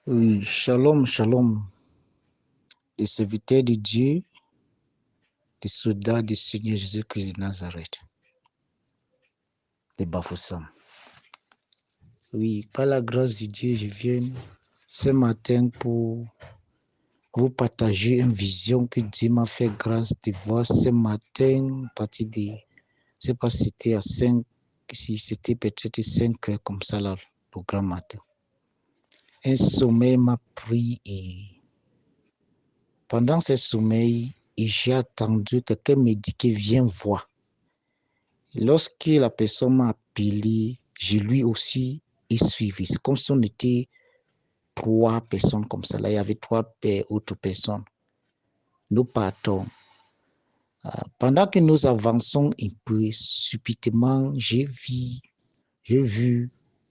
Oui, shalom, shalom. Les serviteurs de Dieu, les soldats du Seigneur Jésus-Christ de Nazareth, les Bafoussam. Oui, par la grâce de Dieu, je viens ce matin pour vous partager une vision que Dieu m'a fait grâce de voir ce matin, à partir de, je ne sais pas si c'était à 5, si c'était peut-être 5 heures comme ça, là, le grand matin. Un sommeil m'a pris et pendant ce sommeil, j'ai attendu que quelqu'un me dit qu'il vienne voir. Lorsque la personne m'a appelé, je lui aussi ai suivi. C'est comme si on était 3 personnes comme ça. Là, il y avait 3 autres personnes. Nous partons. Pendant que nous avançons un peu, subitement, j'ai vu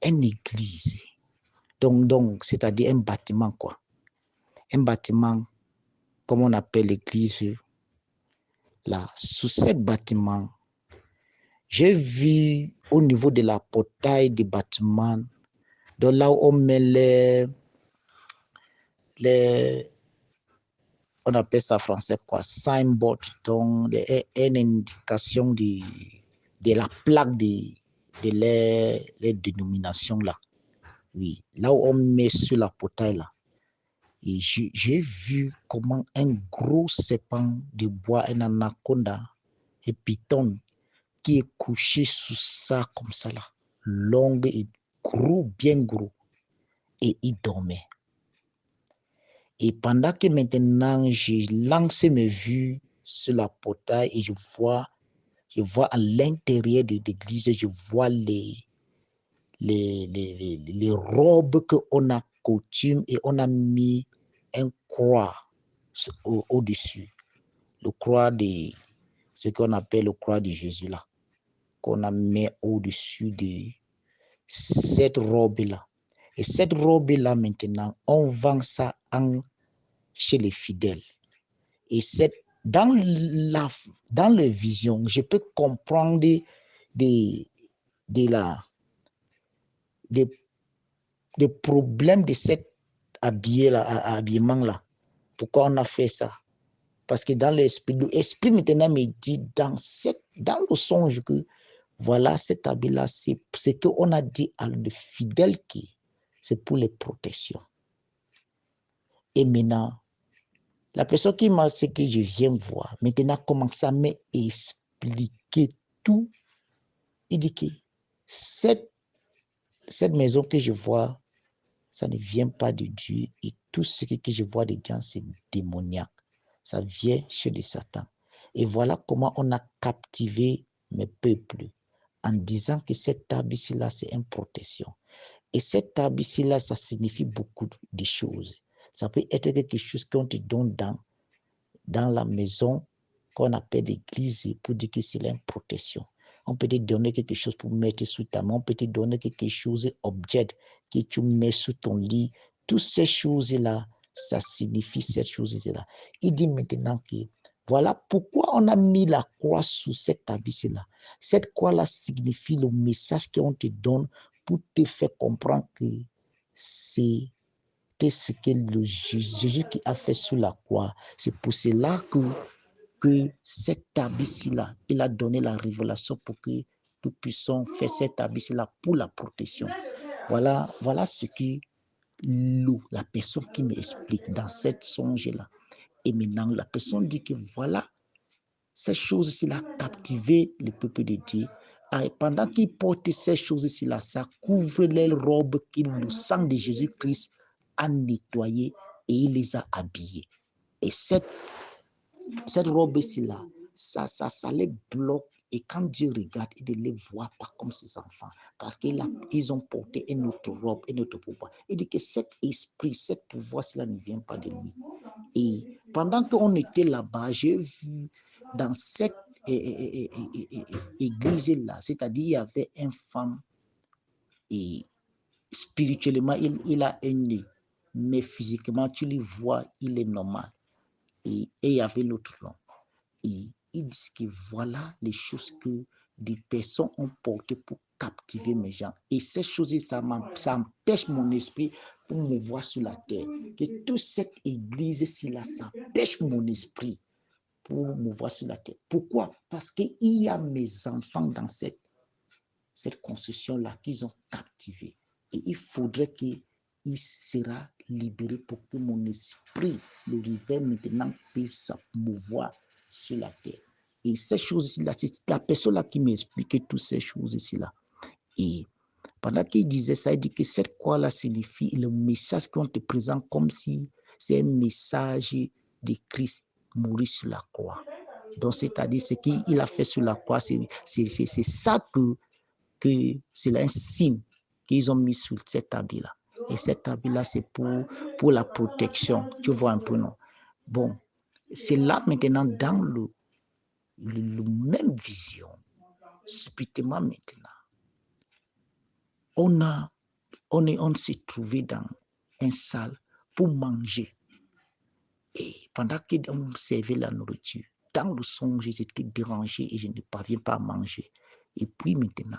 une église. Donc, c'est-à-dire un bâtiment, quoi. Un bâtiment, comme on appelle l'église, là. Sous ce bâtiment, j'ai vu au niveau de la portail du bâtiment, de là où on met on appelle ça en français quoi, signboard, donc une indication de la plaque de les dénominations là. Oui, là où on met sur la portail là. Et j'ai vu comment un gros serpent de bois, un anaconda, et python, qui est couché sous ça comme ça là, long et gros, bien gros, et il dormait. Et pendant que maintenant, j'ai lancé mes vues sur la portail et je vois à l'intérieur de l'église, je vois les robes qu'on a coutume et on a mis un croix au-dessus. Le croix de ce qu'on appelle le croix de Jésus là, qu'on a mis au-dessus de cette robe-là. Et cette robe-là, maintenant, on vend ça chez les fidèles. Et dans les visions, je peux comprendre des problèmes de cet habillement-là. Pourquoi on a fait ça? Parce que dans l'esprit maintenant me dit dans le songe que voilà, cet habit-là, c'est ce qu'on a dit à le fidèle qui c'est pour les protections. Et maintenant, la personne qui m'a dit que je viens voir, maintenant commence à m'expliquer tout. Il dit que cette maison que je vois, ça ne vient pas de Dieu et tout ce que je vois dedans, c'est démoniaque. Ça vient chez le Satan. Et voilà comment on a captivé mes peuples en disant que cet habit-là, c'est une protection. Et cet habit-là, ça signifie beaucoup de choses. Ça peut être quelque chose qu'on te donne dans la maison qu'on appelle l'église pour dire que c'est une protection. On peut te donner quelque chose pour mettre sous ta main. On peut te donner quelque chose, objet, que tu mets sous ton lit. Toutes ces choses-là, ça signifie cette chose-là. Il dit maintenant que voilà pourquoi on a mis la croix sous cet habit-là. Cette croix-là signifie le message qu'on te donne pour te faire comprendre que c'est ce que Jésus qui a fait sur la croix. C'est pour cela que cet habit-là, il a donné la révélation pour que nous puissions faire cet habit-là pour la protection. Voilà ce que la personne qui m'explique dans cette songe-là. Et maintenant, la personne dit que voilà, ces choses-là a captivé le peuple de Dieu. Et pendant qu'ils portent ces choses-là, ça couvre les robes que le sang de Jésus-Christ a nettoyées et il les a habillées. Et cette robe-là, ça les bloque. Et quand Dieu regarde, il ne les voit pas comme ses enfants. Parce qu'ils ont porté une autre robe, un autre pouvoir. Il dit que cet esprit, cet pouvoir, cela ne vient pas de lui. Et pendant qu'on était là-bas, j'ai vu dans cette église-là, c'est-à-dire il y avait une femme et spirituellement, il a un nez, mais physiquement, tu le vois, il est normal. Et il y avait l'autre long. Et ils disent que voilà les choses que des personnes ont portées pour captiver mes gens. Et ces choses, ça empêche mon esprit pour me voir sur la terre. Que toute cette église-ci, là, ça empêche mon esprit pour me voir sur la terre. Pourquoi? Parce qu'il y a mes enfants dans cette construction-là qu'ils ont captivé. Et il faudrait qu'il sera libéré pour que mon esprit, le réveil maintenant, puisse me voir sur la terre. Et ces choses-là, c'est la personne-là qui m'expliquait toutes ces choses-là. Et pendant qu'il disait ça, il dit que cette croix-là signifie le message qu'on te présente comme si c'est un message de Christ mourir sur la croix. Donc, c'est-à-dire ce qu'il a fait sur la croix, c'est ça que c'est un signe qu'ils ont mis sur cet habit-là. Et cet habit-là, c'est pour la protection. Tu vois un peu, non? Bon, c'est là maintenant dans le même vision, subitement maintenant, on s'est trouvé dans une salle pour manger. Et pendant qu'on servait la nourriture, dans le songe, j'étais dérangé et je ne parviens pas à manger. Et puis maintenant,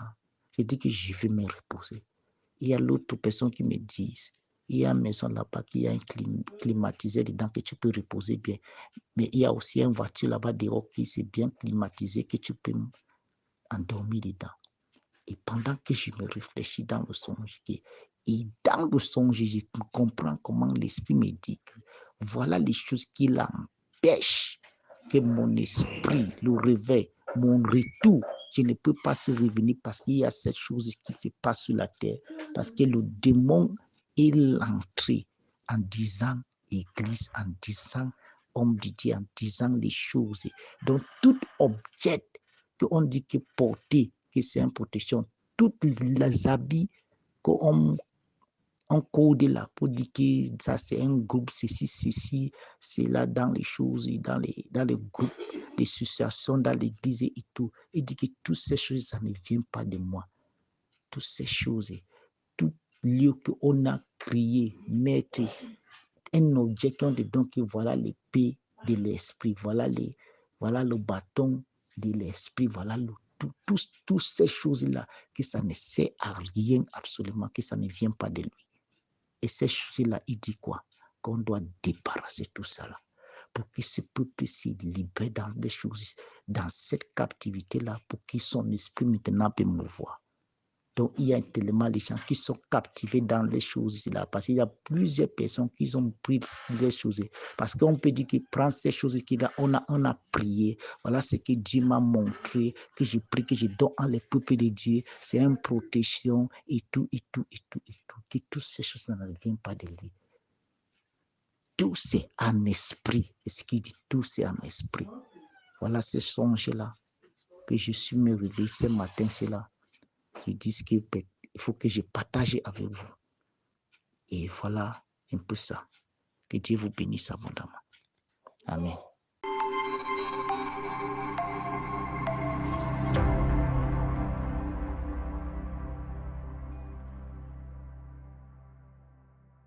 je dis que je vais me reposer. Il y a l'autre personne qui me dit, il y a une maison là-bas qui a un climatiseur dedans que tu peux reposer bien. Mais il y a aussi une voiture là-bas dehors qui s'est bien climatisée que tu peux endormir dedans. Et pendant que je me réfléchis dans le songe, et dans le songe, je comprends comment l'esprit me dit que voilà les choses qui l'empêchent, que mon esprit, le réveil, mon retour, je ne peux pas se revenir parce qu'il y a cette chose qui se passe sur la terre, parce que le démon est l'entrée en disant église, en disant homme de Dieu, en disant les choses. Donc tout objet qu'on dit que porter, que c'est une protection, toutes les habits qu'on code là pour dire que ça c'est un groupe, ceci, c'est là dans les choses, dans les groupes d'associations, dans l'église et tout. Il dit que toutes ces choses, ça ne vient pas de moi. Toutes ces choses, tout lieu qu'on a créé, mettre un objet qu'on dit donc voilà l'épée de l'esprit, voilà le bâton de l'esprit, voilà toutes ces choses-là, que ça ne sert à rien absolument, que ça ne vient pas de lui. Et ces choses-là, il dit quoi? Qu'on doit débarrasser tout ça là, pour que ce peuple se libère dans des choses, dans cette captivité-là, pour que son esprit maintenant peut mouvoir. Donc, il y a tellement de gens qui sont captivés dans les choses-là, parce qu'il y a plusieurs personnes qui ont pris les choses. Parce qu'on peut dire qu'il prend ces choses qu'on a prié. Voilà ce que Dieu m'a montré, que je prie, que je donne à les peuples de Dieu. C'est une protection et tout. Que toutes ces choses ne viennent pas de lui. Tout c'est un esprit. Et ce qu'il dit, tout c'est un esprit. Voilà ce songe-là que je suis me réveillé ce matin, c'est là. Je dis qu'il faut que je partage avec vous. Et voilà un peu ça. Que Dieu vous bénisse abondamment. Amen.